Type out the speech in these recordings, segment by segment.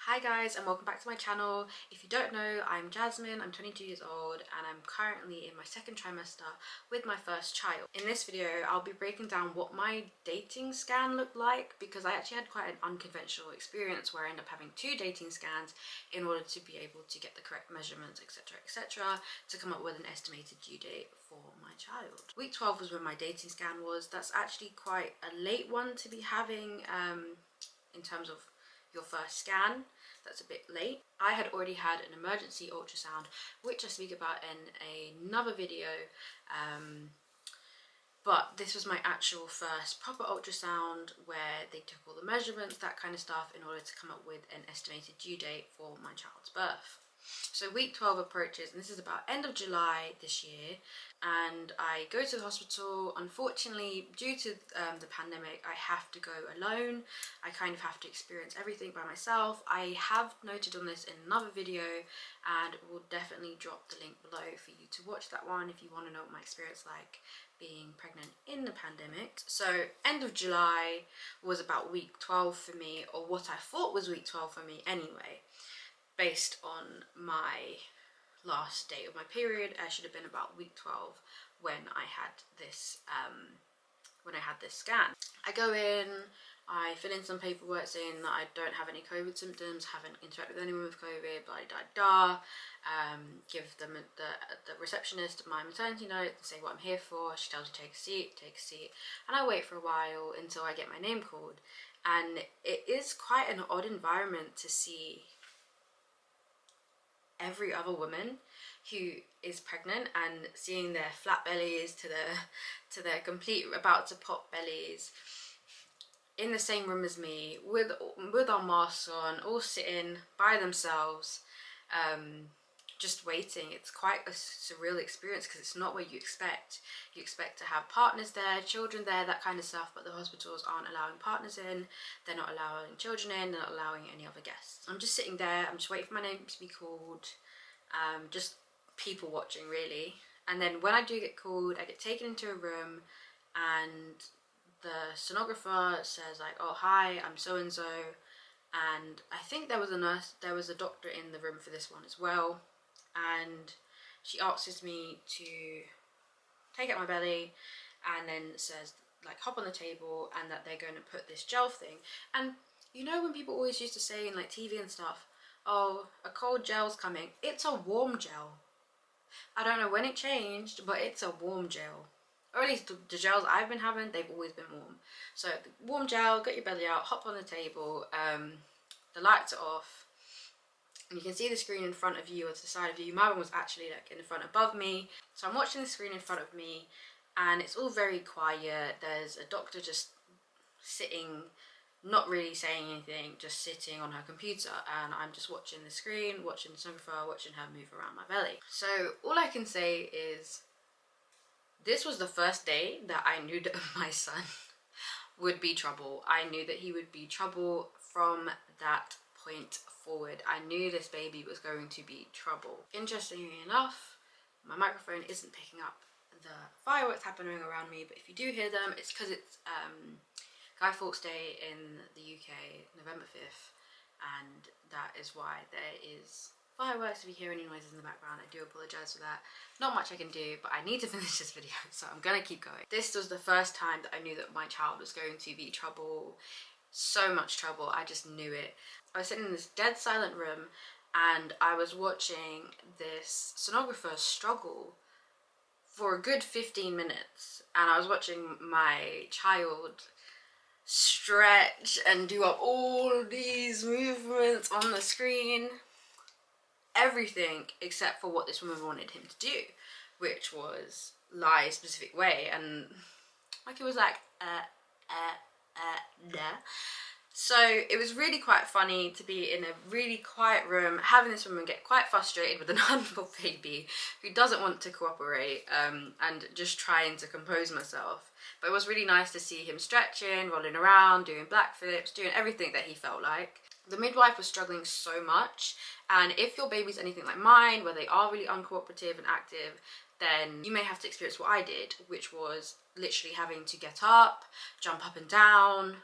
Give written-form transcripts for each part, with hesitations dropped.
Hi guys and welcome back to my channel. If you don't know, I'm Jasmine, I'm 22 years old and I'm currently in my second trimester with my first child. In this video I'll be breaking down what my dating scan looked like because I actually had quite an unconventional experience where I ended up having 2 dating scans in order to be able to get the correct measurements, etc, to come up with an estimated due date for my child. Week 12 was when my dating scan was. That's actually quite a late one to be having in terms of your first scan. That's a bit late. I had already had an emergency ultrasound, which I speak about in another video, but this was my actual first proper ultrasound where they took all the measurements, that kind of stuff, in order to come up with an estimated due date for my child's birth. So week 12 approaches, and this is about end of July this year, and I go to the hospital. Unfortunately, due to the pandemic, I have to go alone. I kind of have to experience everything by myself. I have noted on this in another video and will definitely drop the link below for you to watch that one if you want to know what my experience like being pregnant in the pandemic. So end of July was about week 12 for me, or what I thought was week 12 for me anyway. Based on my last day of my period, I should have been about week 12 when I had this scan. I go in, I fill in some paperwork saying that I don't have any COVID symptoms, haven't interacted with anyone with COVID, blah blah blah. Give them the receptionist my maternity note and say what I'm here for. She tells you take a seat, and I wait for a while until I get my name called. And it is quite an odd environment to see every other woman who is pregnant and seeing their flat bellies to their complete about to pop bellies in the same room as me with our masks on, all sitting by themselves, just waiting. It's quite a surreal experience because it's not what you expect. You expect to have partners there, children there, that kind of stuff, but the hospitals aren't allowing partners in, they're not allowing children in, they're not allowing any other guests. I'm just sitting there, I'm just waiting for my name to be called, just people watching really. And then when I do get called, I get taken into a room and the sonographer says like, oh hi, I'm so and so, and I think there was a nurse, there was a doctor in the room for this one as well, and she asks me to take out my belly and then says like hop on the table and that they're going to put this gel thing. And you know when people always used to say in like TV and stuff, oh, a cold gel's coming, it's a warm gel. I don't know when it changed, but it's a warm gel. Or at least the gels I've been having, they've always been warm. So the warm gel, get your belly out, hop on the table, the lights are off, and you can see the screen in front of you or to the side of you. My one was actually like in the front above me. So I'm watching the screen in front of me and it's all very quiet. There's a doctor just sitting, not really saying anything, just sitting on her computer, and I'm just watching the screen, watching the sonographer, watching her move around my belly. So all I can say is this was the first day that I knew that my son would be trouble. I knew that he would be trouble from that point forward. I knew this baby was going to be trouble. Interestingly enough, my microphone isn't picking up the fireworks happening around me, but if you do hear them, it's because it's Guy Fawkes Day in the UK, November 5th, and that is why there is fireworks. If you hear any noises in the background, I do apologise for that. Not much I can do, but I need to finish this video, so I'm gonna keep going. This was the first time that I knew that my child was going to be trouble. So much trouble, I just knew it. I was sitting in this dead silent room and I was watching this sonographer struggle for a good 15 minutes, and I was watching my child stretch and do up all these movements on the screen. Everything except for what this woman wanted him to do, which was lie a specific way, and like it was like nah. So it was really quite funny to be in a really quiet room, having this woman get quite frustrated with an unborn baby who doesn't want to cooperate, and just trying to compose myself. But it was really nice to see him stretching, rolling around, doing black flips, doing everything that he felt like. The midwife was struggling so much, and if your baby's anything like mine, where they are really uncooperative and active, then you may have to experience what I did, which was literally having to get up, jump up and down,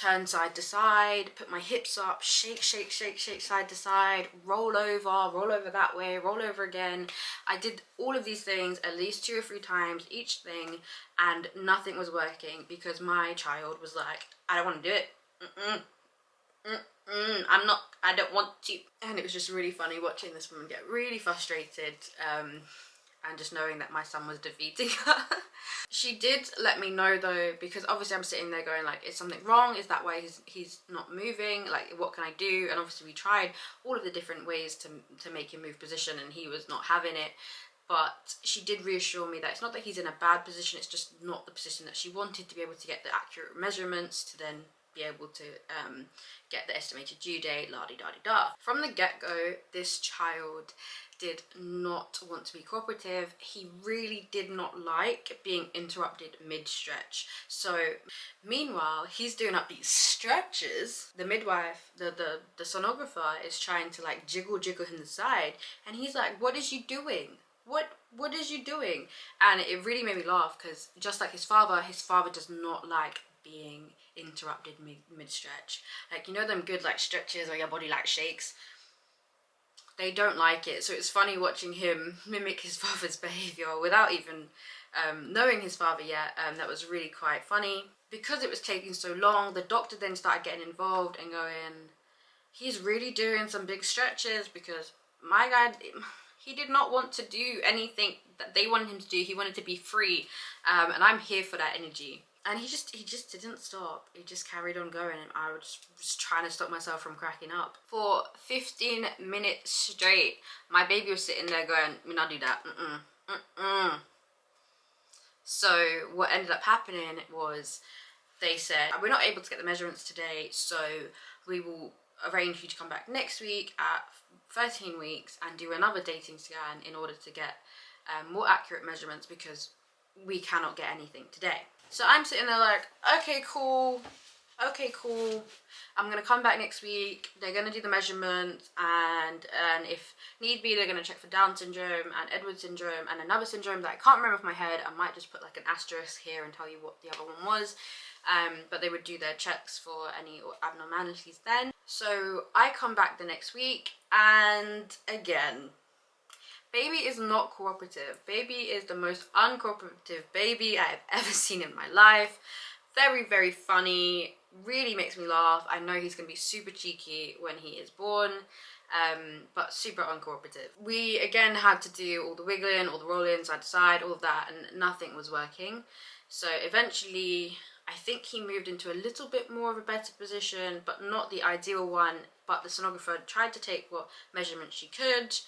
turn side to side, put my hips up, shake, shake, shake, shake side to side, roll over that way, roll over again. I did all of these things at least 2 or 3 times each thing, and nothing was working because my child was like, I don't want to do it. I don't want to. And it was just really funny watching this woman get really frustrated, and just knowing that my son was defeating her. She did let me know though, because obviously I'm sitting there going like, is something wrong? Is that why he's not moving? Like, what can I do? And obviously we tried all of the different ways to make him move position, and he was not having it. But she did reassure me that it's not that he's in a bad position, it's just not the position that she wanted, to be able to get the accurate measurements to then be able to get the estimated due date, la-di-da-di-da. From the get-go, this child did not want to be cooperative. He really did not like being interrupted mid-stretch. So meanwhile, he's doing up these stretches. The midwife, the sonographer is trying to like jiggle him aside, and he's like, what is you doing? What is you doing? And it really made me laugh, because just like his father does not like being interrupted mid-stretch. Like, you know them good like stretches where your body like shakes? They don't like it. So it's funny watching him mimic his father's behaviour without even knowing his father yet. That was really quite funny. Because it was taking so long, the doctor then started getting involved and going, he's really doing some big stretches, because my guy, he did not want to do anything that they wanted him to do. He wanted to be free, and I'm here for that energy. And he just didn't stop. He just carried on going, and I was trying to stop myself from cracking up. For 15 minutes straight, my baby was sitting there going, "Me not do that, So what ended up happening was, they said, we're not able to get the measurements today, so we will arrange for you to come back next week at 13 weeks and do another dating scan in order to get more accurate measurements, because we cannot get anything today." So I'm sitting there like, okay, cool. I'm gonna come back next week. They're gonna do the measurements, and if need be, they're gonna check for Down syndrome and Edwards syndrome and another syndrome that I can't remember off my head. I might just put like an asterisk here and tell you what the other one was. But they would do their checks for any abnormalities then. So I come back the next week, and again, baby is not cooperative. Baby is the most uncooperative baby I've ever seen in my life. Very, very funny, really makes me laugh. I know he's gonna be super cheeky when he is born, but super uncooperative. We again had to do all the wiggling, all the rolling side to side, all of that, and nothing was working. So eventually, I think he moved into a little bit more of a better position, but not the ideal one. But the sonographer tried to take what measurements she could.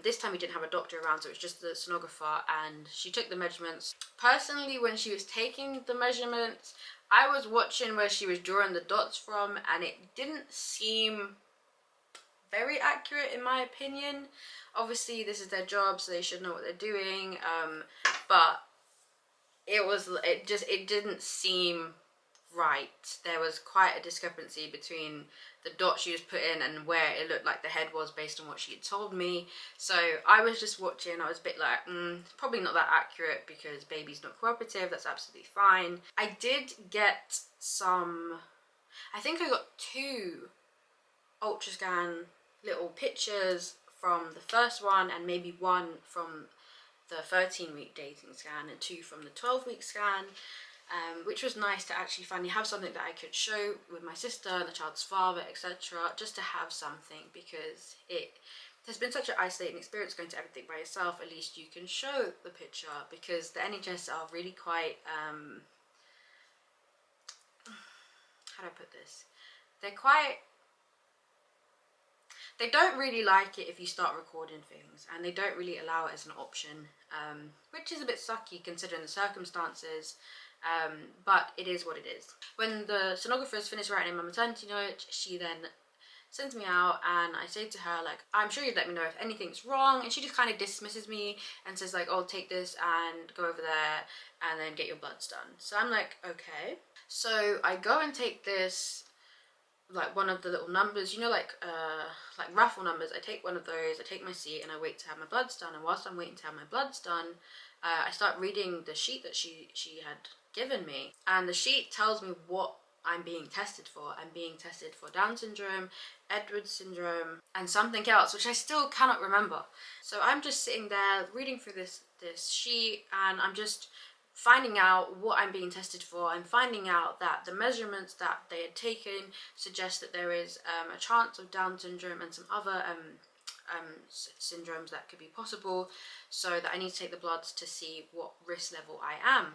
This time we didn't have a doctor around, so it was just the sonographer, and she took the measurements. Personally, when she was taking the measurements, I was watching where she was drawing the dots from, and it didn't seem very accurate in my opinion. Obviously this is their job, so they should know what they're doing, but it didn't seem right. There was quite a discrepancy between the dot she was put in and where it looked like the head was based on what she had told me. So I was just watching, I was a bit like, probably not that accurate because baby's not cooperative, that's absolutely fine. I did get some, I think I got 2 ultrascan little pictures from the first one, and maybe 1 from the 13-week dating scan and 2 from the 12-week scan. Which was nice to actually finally have something that I could show with my sister, the child's father, etc. Just to have something, because it has been such an isolating experience going to everything by yourself. At least you can show the picture, because the NHS are really quite, how do I put this? They don't really like it if you start recording things, and they don't really allow it as an option, which is a bit sucky considering the circumstances. But it is what it is. When the sonographers finish writing my maternity note, she then sends me out, and I say to her like, I'm sure you'd let me know if anything's wrong, and she just kind of dismisses me and says like, oh, take this and go over there and then get your bloods done. So I'm like, okay. So I go and take this, like one of the little numbers, you know, like raffle numbers. I take one of those, I take my seat, and I wait to have my bloods done. And whilst I'm waiting to have my bloods done, I start reading the sheet that she had given me, and the sheet tells me what I'm being tested for. I'm being tested for Down syndrome, Edwards syndrome, and something else, which I still cannot remember. So I'm just sitting there reading through this sheet, and I'm just finding out what I'm being tested for. I'm finding out that the measurements that they had taken suggest that there is a chance of Down syndrome and some other syndromes that could be possible, so that I need to take the bloods to see what risk level I am.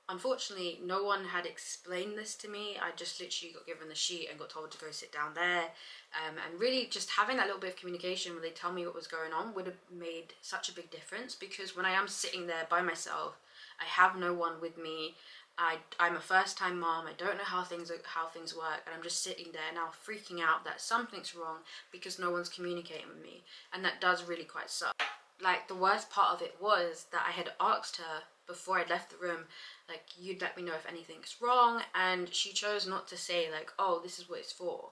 Unfortunately, no one had explained this to me. I just literally got given the sheet and got told to go sit down there. And really just having that little bit of communication where they tell me what was going on would have made such a big difference, because when I am sitting there by myself, I have no one with me. I'm a first-time mom. I don't know how things work, and I'm just sitting there now freaking out that something's wrong because no one's communicating with me, and that does really quite suck. Like, the worst part of it was that I had asked her before I left the room, like, you'd let me know if anything's wrong, and she chose not to say, like, oh, this is what it's for.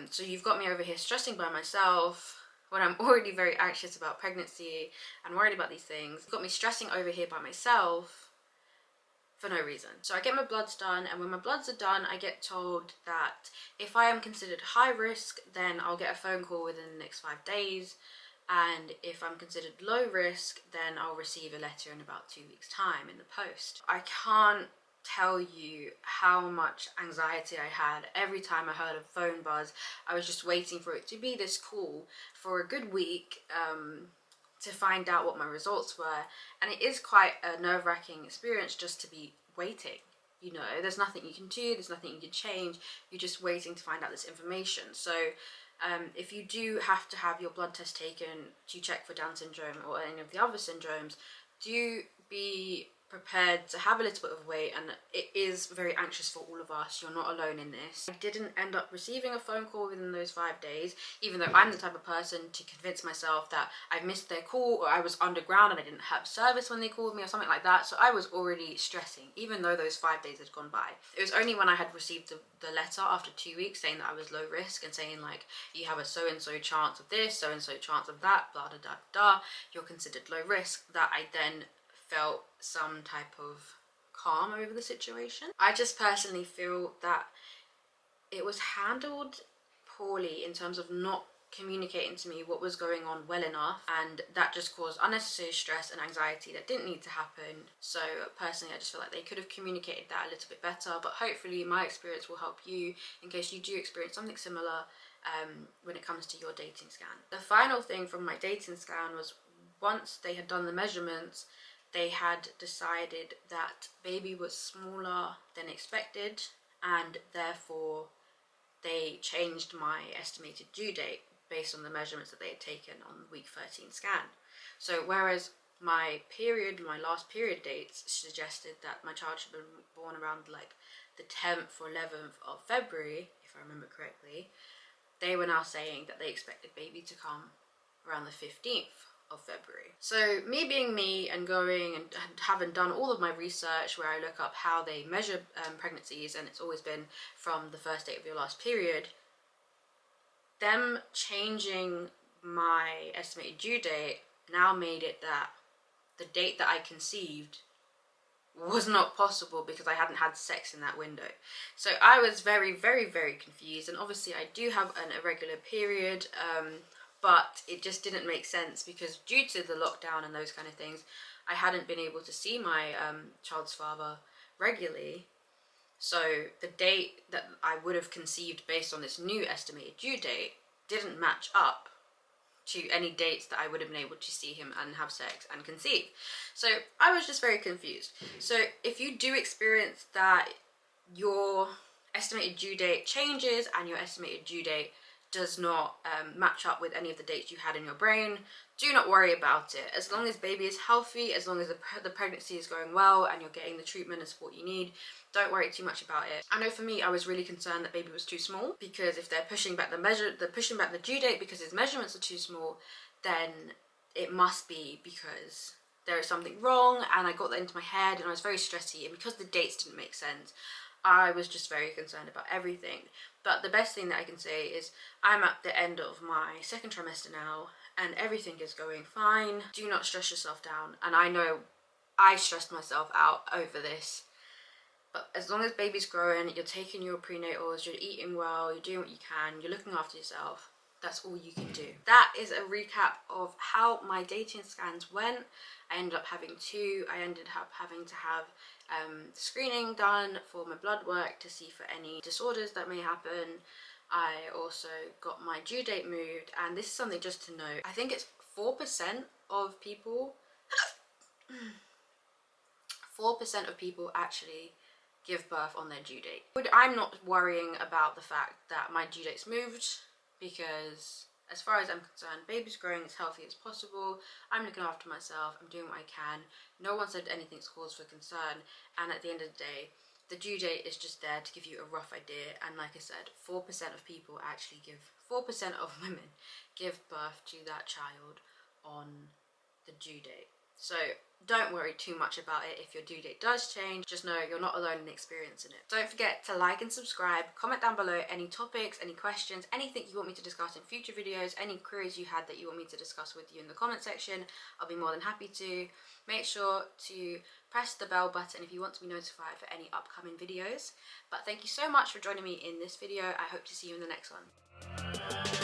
So you've got me over here stressing by myself when I'm already very anxious about pregnancy and worried about these things. You've got me stressing over here by myself for no reason. So I get my bloods done, and when my bloods are done, I get told that if I am considered high risk, then I'll get a phone call within the next 5 days. And if I'm considered low risk, then I'll receive a letter in about 2 weeks' time in the post. I can't tell you how much anxiety I had every time I heard a phone buzz. I was just waiting for it to be this call for a good week to find out what my results were. And it is quite a nerve-wracking experience just to be waiting. You know, there's nothing you can do, there's nothing you can change, you're just waiting to find out this information. So if you do have to have your blood test taken to check for Down syndrome or any of the other syndromes, do be prepared to have a little bit of wait, and it is very anxious for all of us. You're not alone in this. I didn't end up receiving a phone call within those 5 days, even though I'm the type of person to convince myself that I've missed their call, or I was underground and I didn't have service when they called me or something like that. So I was already stressing, even though those 5 days had gone by. It was only when I had received the letter after 2 weeks saying that I was low risk and saying, like, you have a so-and-so chance of this, so-and-so chance of that, blah, da, da, da, you're considered low risk, that I then felt some type of calm over the situation. I just personally feel that it was handled poorly in terms of not communicating to me what was going on well enough, and that just caused unnecessary stress and anxiety that didn't need to happen. So personally, I just feel like they could have communicated that a little bit better, but hopefully my experience will help you in case you do experience something similar when it comes to your dating scan. The final thing from my dating scan was, once they had done the measurements, they had decided that baby was smaller than expected, and therefore they changed my estimated due date based on the measurements that they had taken on the week 13 scan. So whereas my last period dates suggested that my child should have been born around like the 10th or 11th of February, if I remember correctly, they were now saying that they expected baby to come around the 15th of February. So me being me and going and having done all of my research where I look up how they measure pregnancies, and it's always been from the first date of your last period, them changing my estimated due date now made it that the date that I conceived was not possible because I hadn't had sex in that window. So I was very, very, very confused, and obviously I do have an irregular period, but it just didn't make sense because due to the lockdown and those kind of things, I hadn't been able to see my child's father regularly. So the date that I would have conceived based on this new estimated due date didn't match up to any dates that I would have been able to see him and have sex and conceive. So I was just very confused. So if you do experience that your estimated due date changes and your estimated due date does not match up with any of the dates you had in your brain, do not worry about it. As long as baby is healthy, as long as the pregnancy is going well and you're getting the treatment and support you need, don't worry too much about it. I know for me, I was really concerned that baby was too small, because if they're pushing back the due date because his measurements are too small, then it must be because there is something wrong, and I got that into my head and I was very stressy, and because the dates didn't make sense, I was just very concerned about everything. But the best thing that I can say is I'm at the end of my second trimester now and everything is going fine. Do not stress yourself down. And I know I stressed myself out over this But as long as baby's growing, you're taking your prenatals, you're eating well, you're doing what you can, you're looking after yourself, that's all you can do. That is a recap of how my dating scans went. I ended up having two. I ended up having to have screening done for my blood work to see for any disorders that may happen. I also got my due date moved, and this is something just to note. I think it's 4% of people 4% of people actually give birth on their due date. I'm not worrying about the fact that my due date's moved, because as far as I'm concerned, baby's growing as healthy as possible. I'm looking after myself, I'm doing what I can. No one said anything's cause for concern, and at the end of the day, the due date is just there to give you a rough idea. And like I said, 4% of people actually 4% of women give birth to that child on the due date. So don't worry too much about it if your due date does change. Just know you're not alone in experiencing it. Don't forget to like and subscribe. Comment down below any topics, any questions, anything you want me to discuss in future videos, any queries you had that you want me to discuss with you in the comment section. I'll be more than happy to. Make sure to press the bell button if you want to be notified for any upcoming videos. But thank you so much for joining me in this video. I hope to see you in the next one.